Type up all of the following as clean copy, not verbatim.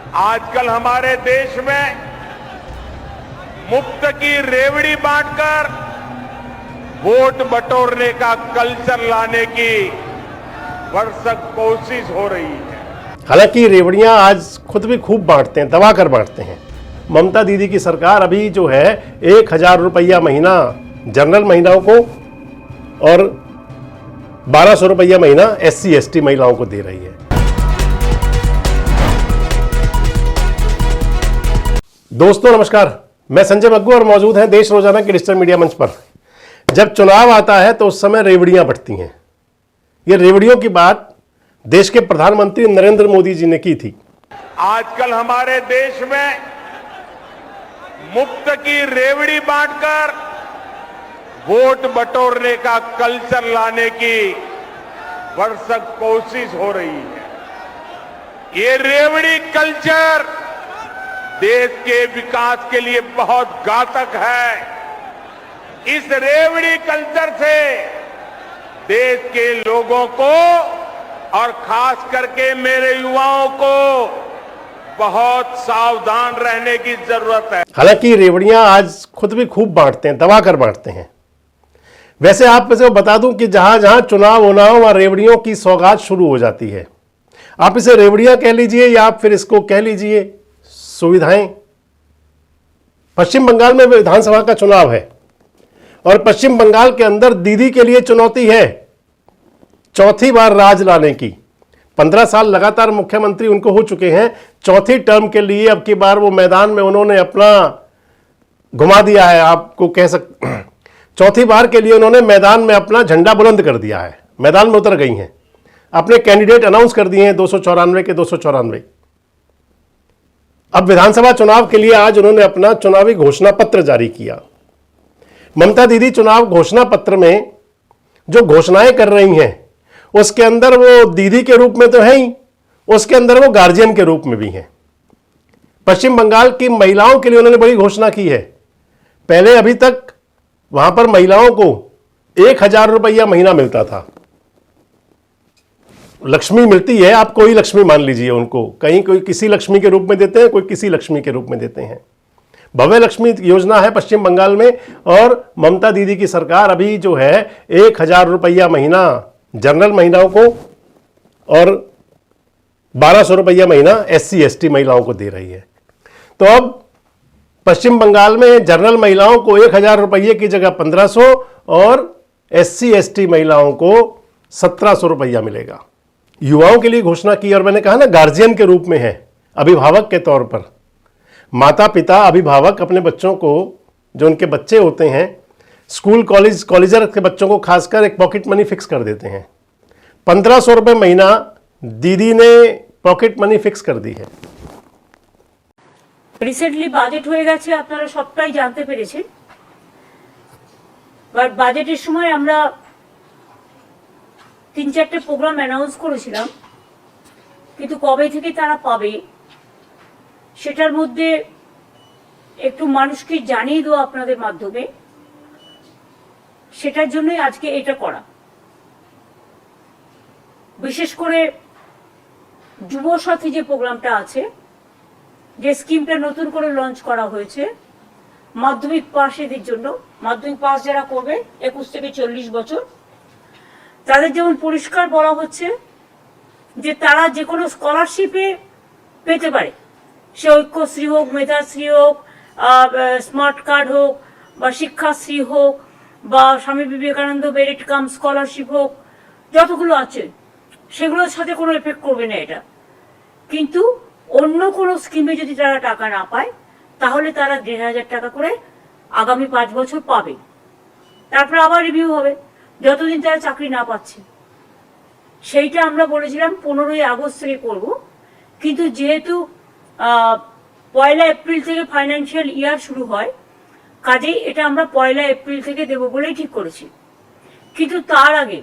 आजकल हमारे देश में मुफ्त की रेवड़ी बांटकर वोट बटोरने का कल्चर लाने की भरसक कोशिश हो रही है। हालांकि रेवड़ियां आज खुद भी खूब बांटते हैं, दबा कर बांटते हैं। ममता दीदी की सरकार अभी जो है 1,000 रुपया महीना जनरल महिलाओं को और 1,200 रुपया महीना SC ST महिलाओं को दे रही है। दोस्तों नमस्कार, मैं संजय मग्गू और मौजूद हैं देश रोजाना के डिजिटल मीडिया मंच पर। जब चुनाव आता है तो उस समय रेवड़ियां बढ़ती हैं। ये रेवड़ियों की बात देश के प्रधानमंत्री नरेंद्र मोदी जी ने की थी। आजकल हमारे देश में मुफ्त की रेवड़ी बांटकर वोट बटोरने का कल्चर लाने की भरसक कोशिश हो रही है। ये रेवड़ी कल्चर देश के विकास के लिए बहुत घातक है। इस रेवड़ी कल्चर से देश के लोगों को और खास करके मेरे युवाओं को बहुत सावधान रहने की जरूरत है। हालांकि रेवड़ियां आज खुद भी खूब बांटते हैं, दबा कर बांटते हैं। वैसे आप इसे बता दूं कि जहां जहां चुनाव होना हो वहां रेवड़ियों की सौगात शुरू हो जाती है। आप इसे रेवड़ियां कह लीजिए या फिर इसको कह लीजिए सुविधाएं। पश्चिम बंगाल में विधानसभा का चुनाव है और पश्चिम बंगाल के अंदर दीदी के लिए चुनौती है चौथी बार राज लाने की। 15 साल लगातार मुख्यमंत्री उनको हो चुके हैं। चौथी टर्म के लिए अब की बार वो मैदान में उन्होंने अपना घुमा दिया है। आपको कह सकते चौथी बार के लिए उन्होंने मैदान में अपना झंडा बुलंद कर दिया है। मैदान में उतर गई हैं, अपने कैंडिडेट अनाउंस कर दिए हैं 294 के 294। अब विधानसभा चुनाव के लिए आज उन्होंने अपना चुनावी घोषणा पत्र जारी किया। ममता दीदी चुनाव घोषणा पत्र में जो घोषणाएं कर रही हैं उसके अंदर वो दीदी के रूप में तो है ही, उसके अंदर वो गार्जियन के रूप में भी हैं। पश्चिम बंगाल की महिलाओं के लिए उन्होंने बड़ी घोषणा की है। पहले अभी तक वहां पर महिलाओं को 1,000 रुपया महीना मिलता था। लक्ष्मी मिलती है, आप कोई लक्ष्मी मान लीजिए उनको, कहीं कोई किसी लक्ष्मी के रूप में देते हैं, कोई किसी लक्ष्मी के रूप में देते हैं। भव्य लक्ष्मी योजना है पश्चिम बंगाल में और ममता दीदी की सरकार अभी जो है 1,000 रुपया महीना जनरल महिलाओं को और 1,200 रुपया महीना SC ST महिलाओं को दे रही है। तो अब पश्चिम बंगाल में जनरल महिलाओं को 1,000 रुपये की जगह 1,500 और SC ST महिलाओं को 1,700 रुपया मिलेगा। युवाओं के लिए घोषणा की और मैंने कहा ना गार्जियन के रूप में है, अभिभावक के तौर पर। माता पिता अभिभावक अपने बच्चों को, जो उनके बच्चे होते हैं स्कूल कॉलेजर के बच्चों को खासकर एक पॉकेट मनी फिक्स कर देते हैं। 1,500 रुपये महीना दीदी ने पॉकेट मनी फिक्स कर दी है। রিসেন্টলি বাজেট হয়ে গেছে, আপনারা সবটাই জানতে পেরেছেন। বাট বাজেটের সময় আমরা 3-4টে প্রোগ্রাম অ্যানাউন্স করেছিলাম, কিন্তু কবে থেকে তারা পাবে সেটার মধ্যে একটু মানুষকে জানিয়ে দেওয়া আপনাদের মাধ্যমে, সেটার জন্যই আজকে এটা করা। বিশেষ করে যুব সাথী যে প্রোগ্রামটা আছে, যে স্কিমটা নতুন করে লঞ্চ করা হয়েছে মাধ্যমিক পাশেদের জন্য, মাধ্যমিক পাস যারা করবে 21 থেকে 40 বছর, তাদের যেমন পরিষ্কার বলা হচ্ছে যে তারা যে কোনো স্কলারশিপে পেতে পারে, সে ঐক্যশ্রী হোক, মেধাশ্রী হোক, স্মার্ট কার্ড হোক বা শিক্ষাশ্রী হোক বা Swami Vivekananda merit cum scholarship হোক, যতগুলো আছে সেগুলোর সাথে কোনো এফেক্ট করবে না এটা। কিন্তু অন্য কোনো স্কিমে যদি তারা টাকা না পায় তাহলে তারা 1,500 টাকা করে আগামী 5 বছর পাবে। তারপর আবার রিভিউ হবে যতদিন তারা চাকরি না পাচ্ছে। সেইটা আমরা বলেছিলাম 15ই আগস্ট থেকে করব, কিন্তু যেহেতু 1 এপ্রিল থেকে ফাইন্যান্সিয়াল ইয়ার শুরু হয়, কাজেই এটা আমরা 1 এপ্রিল থেকে দেব বলেই ঠিক করেছি। কিন্তু তার আগে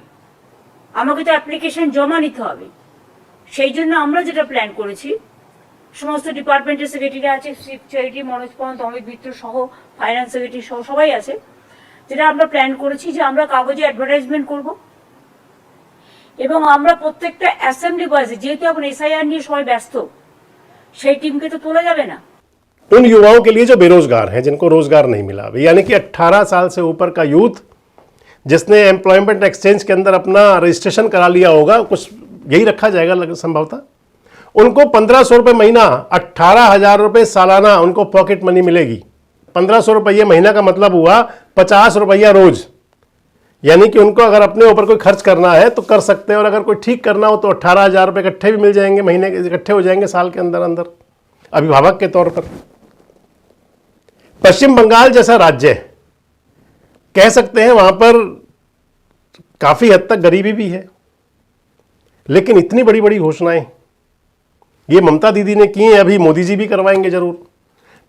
আমাকে তো অ্যাপ্লিকেশন জমা নিতে হবে। সেই জন্য আমরা যেটা প্ল্যান করেছি, সমস্ত ডিপার্টমেন্টের সেক্রেটারি আছে, শিব চ্যারিটি, মনোজ পন্ত, অমিত মিত্র সহ, ফাইন্যান্স সেক্রেটারি সহ সবাই আছে। যেটা আমরা প্ল্যান করেছি যে আমরা কাগজে অ্যাডভার্টাইজমেন্ট করব এবং আমরা প্রত্যেকটা অ্যাসেম্বলি বয়েসে, যেহেতু এখন SIR নিয়ে সবাই ব্যস্ত, সেই টিমকে তো তোলা যাবে না। उन युवाओं के लिए जो बेरोजगार हैं, जिनको रोजगार नहीं मिला, यानी कि 18 साल से ऊपर का यूथ जिसने एम्प्लॉयमेंट एक्सचेंज के अंदर अपना रजिस्ट्रेशन करा लिया होगा, कुछ यही रखा जाएगा संभवतः, उनको 1500 रुपये महीना, 18,000 रुपये सालाना उनको पॉकेट मनी मिलेगी। 1500 रुपये महीना का मतलब हुआ 50 रुपया रोज, यानी कि उनको अगर अपने ऊपर कोई खर्च करना है तो कर सकते हैं, और अगर कोई ठीक करना हो तो 18,000 रुपये इकट्ठे भी मिल जाएंगे, महीने के इकट्ठे हो जाएंगे साल के अंदर अंदर अभिभावक के तौर पर। पश्चिम बंगाल जैसा राज्य कह सकते हैं वहां पर काफी हद तक गरीबी भी है, लेकिन इतनी बड़ी बड़ी घोषणाएं ये ममता दीदी ने की हैं, अभी मोदी जी भी करवाएंगे जरूर।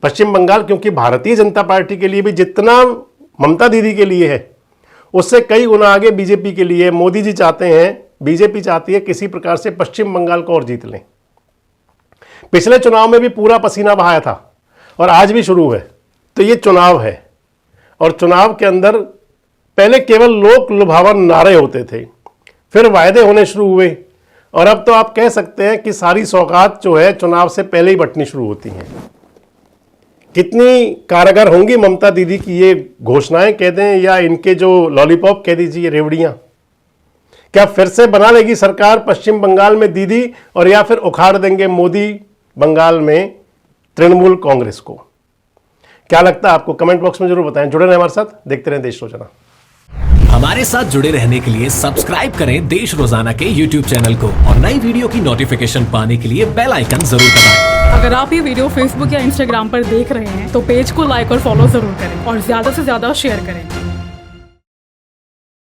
पश्चिम बंगाल क्योंकि भारतीय जनता पार्टी के लिए भी जितना ममता दीदी के लिए है उससे कई गुना आगे बीजेपी के लिए। मोदी जी चाहते हैं, बीजेपी चाहती है किसी प्रकार से पश्चिम बंगाल को और जीत लें। पिछले चुनाव में भी पूरा पसीना बहाया था और आज भी शुरू है। तो ये चुनाव है, और चुनाव के अंदर पहले केवल लोक लुभावन नारे होते थे, फिर वायदे होने शुरू हुए, और अब तो आप कह सकते हैं कि सारी सौगात जो है चुनाव से पहले ही बंटनी शुरू होती हैं। कितनी कारगर होंगी ममता दीदी की ये घोषणाएं कह दें, या इनके जो लॉलीपॉप कह दीजिए, रेवड़ियां, क्या फिर से बना लेगी सरकार पश्चिम बंगाल में दीदी, और या फिर उखाड़ देंगे मोदी बंगाल में तृणमूल कांग्रेस को? क्या लगता है आपको? कमेंट बॉक्स में जरूर बताएं। जुड़े रहें हमारे साथ, देखते रहें देश रोजाना। हमारे साथ जुड़े रहने के लिए सब्सक्राइब करें देश रोजाना के YouTube चैनल को, और नई वीडियो की नोटिफिकेशन पाने के लिए बेल आइकन जरूर दबाएं। अगर आप ये वीडियो Facebook या Instagram पर देख रहे हैं तो पेज को लाइक और फॉलो जरूर करें, और ज्यादा से ज्यादा शेयर करें।